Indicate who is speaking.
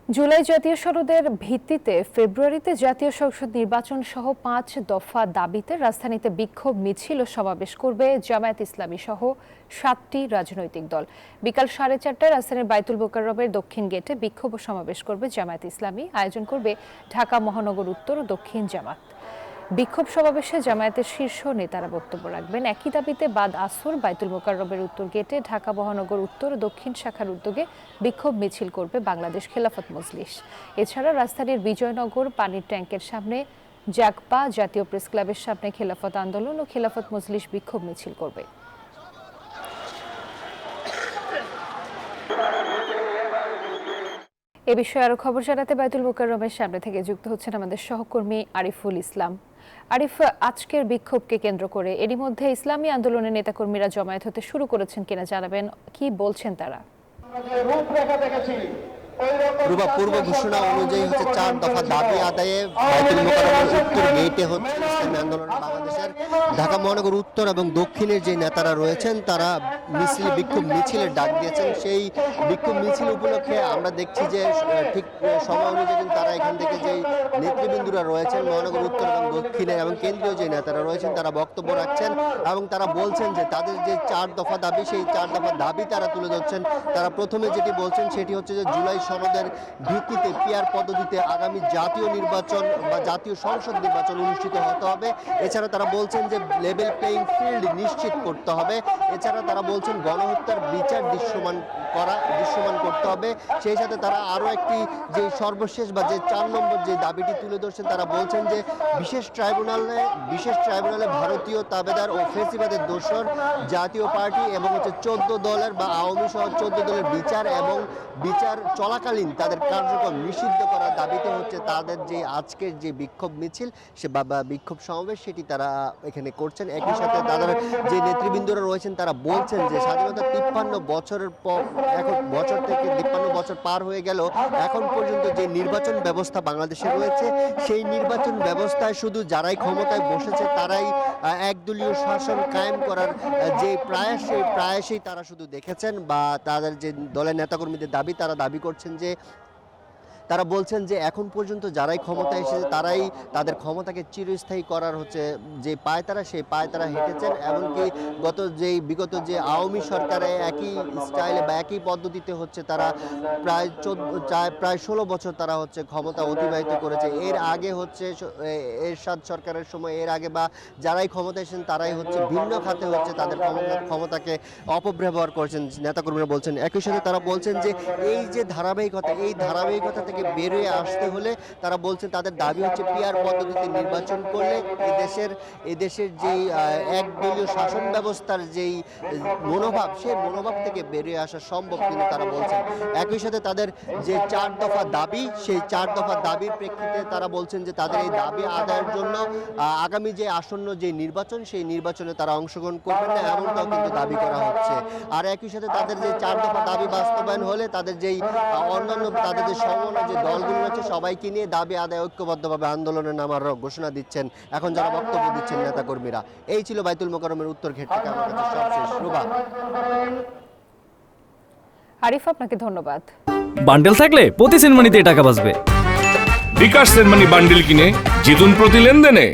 Speaker 1: জুলাই জাতীয় সনদের ভিত্তিতে ফেব্রুয়ারিতে জাতীয় সংসদ নির্বাচন সহ ৫ দফা দাবিতে রাজধানীতে বিক্ষোভ মিছিল ও সমাবেশ করবে জামায়াত ইসলামী সহ ৭টি রাজনৈতিক দল। বিকাল ৪:৩০টায় রাজধানীর বায়তুল মোকাররমের দক্ষিণ গেটে বিক্ষোভ ও সমাবেশ করবে জামায়াত ইসলামী। আয়োজন করবে ঢাকা মহানগর উত্তর ও দক্ষিণ জামাত। বিক্ষোভ সমাবেশে জামায়াতের শীর্ষ নেতারা বক্তব্য রাখবেন। একই দাবিতে বাদ আসর বায়তুল মোকাররমের উত্তর গেটে ঢাকা মহানগর উত্তর ও দক্ষিণ শাখার উদ্যোগে বিক্ষোভ মিছিল করবে বাংলাদেশ খেলাফত মজলিস। এছাড়া রাজধানীর বিজয়নগর পানির ট্যাঙ্কের সামনে জাগপা, জাতীয় প্রেস ক্লাবের সামনে খেলাফত আন্দোলন ও খেলাফত মজলিস বিক্ষোভ মিছিল করবে। এ বিষয়ে আরো খবর জানাতে বায়তুল মোকাররমের সামনে থেকে যুক্ত হচ্ছেন আমাদের সহকর্মী আরিফুল ইসলাম। আরিফ, আজকের বিক্ষোভকে কেন্দ্র করে এরই মধ্যে ইসলামী আন্দোলনের নেতাকর্মীরা জমায়েত হতে শুরু করেছেন কিনা জানাবেন, কি বলছেন তারা?
Speaker 2: পূর্ব ঘোষণা অনুযায়ী ৪ দফা দাবি আদায়ে বায়তুল মোকাররমের উত্তর গেটে ইসলামী আন্দোলন বাংলাদেশের ঢাকা মহানগর উত্তর এবং দক্ষিণের যে নেতারা রয়েছেন তারা বিক্ষোভ মিছিলের ডাক দিয়েছেন। সেই বিক্ষোভ মিছিল উপলক্ষে আমরা দেখছি যে ঠিক সময় অনুযায়ী কিন্তু তারা এখান থেকে যেই নেতৃবৃন্দরা রয়েছেন মহানগর উত্তর এবং দক্ষিণের এবং কেন্দ্রীয় যে নেতারা রয়েছেন তারা বক্তব্য রাখছেন এবং তারা বলছেন যে তাদের যে ৪ দফা দাবি সেই ৪ দফা দাবি তারা তুলে ধরছেন। তারা প্রথমে যেটি বলছেন সেটি হচ্ছে যে জুলাই সনদের ভিত্তিতে পিআর পদ্ধতিতে আগামী জাতীয় নির্বাচন বা জাতীয় সংসদ নির্বাচন অনুষ্ঠিত হতে হবে। এছাড়া তারা বলছেন যে লেভেল প্লেইং ফিল্ড নিশ্চিত করতে হবে। এছাড়া তারা বলছেন গণহত্যার বিচার দৃশ্যমান করতে হবে। সেই সাথে তারা আরও একটি যে সর্বশেষ বা যে ৪ নম্বর যে দাবিটি তুলে ধরছেন তারা বলছেন যে বিশেষ ট্রাইব্যুনালে ভারতীয় তাবেদার ও ফেসিবাদের দোসর জাতীয় পার্টি এবং ১৪ দলের বা আওয়ামী সহ ১৪ দলের বিচার এবং বিচার চলাকালীন তাদের কার্যক্রম নিষিদ্ধ করার দাবিতে তাদের যে আজকের যে বিক্ষোভ মিছিল সে বা বিক্ষোভ সমাবেশ সেটি তারা এখানে করছেন। একই সাথে তাদের যে নেতৃবৃন্দরা রয়েছেন তারা বলছেন যে স্বাধীনতা ৫৩ বছরের পর এখন বছর থেকে ৫৩ বছর পার হয়ে গেল এখন পর্যন্ত যে নির্বাচন ব্যবস্থা বাংলাদেশে রয়েছে সেই নির্বাচন ব্যবস্থায় শুধু যারাই ক্ষমতায় বসেছে তারাই একদলীয় শাসন কায়েম করার যে প্রায়াসই তারা শুধু দেখেছেন বা তাদের যে দলের নেতাকর্মীদের দাবি তারা দাবি করছেন যে তারা বলছেন যে এখন পর্যন্ত যারাই ক্ষমতায় এসেছে তারাই তাদের ক্ষমতাকে চিরস্থায়ী করার যে পায়তারা সেই পায়তারা হেঁটেছেন। এমনকি বিগত যে আওয়ামী সরকারে একই স্টাইলে বা একই পদ্ধতিতে তারা প্রায় ১৬ বছর তারা ক্ষমতা অতিবাহিত করেছে। এর আগে এরশাদ সরকারের সময় এর আগে বা যারাই ক্ষমতা এসেছেন তারাই ভিন্ন খাতে তাদের ক্ষমতাকে অপব্যবহার করেছেন নেতাকর্মীরা বলছেন। একই সাথে তারা বলছেন যে এই যে ধারাবাহিকতা থেকে বেরিয়ে আসতে হলে তারা বলছেন তাদের দাবি পিআর পদ্ধতিতে নির্বাচন করলে এদেশের যেই একদলীয় শাসন ব্যবস্থার যেই মনোভাব সেই মনোভাব থেকে বেরিয়ে আসা সম্ভব কিন্তু তারা বলছেন। একই সাথে তাদের যে ৪ দফা দাবি সেই ৪ দফা দাবির প্রেক্ষিতে তারা বলছেন যে তাদের এই দাবি আদায়ের জন্য আগামী যে আসন্ন যে নির্বাচন সেই নির্বাচনে তারা অংশগ্রহণ করবেন না এমনটাও কিন্তু দাবি করা হচ্ছে। আর একই সাথে তাদের যে ৪ দফা দাবি বাস্তবায়ন হলে তাদের যেই অন্যান্য তাদের যে যে দলগুলো রয়েছে সবাইকে নিয়ে দাবি আদায় ঐক্যবদ্ধভাবে আন্দোলনে নামার ঘোষণা দিচ্ছেন এখন যারা বক্তব্য দিচ্ছেন নেতাকর্মীরা। এই ছিল বায়তুল মোকাররমের উত্তর ঘেট থেকে আমার কাছে সবশেষ। রুবা।
Speaker 1: আরিফ, আপনাকে ধন্যবাদ।
Speaker 3: বান্ডেল থাকলে প্রতি সেনমানিতে টাকা বাঁচবে।
Speaker 4: বিকাশ সেনমানি বান্ডেল কিনে জিতুন প্রতি লেনদেনে।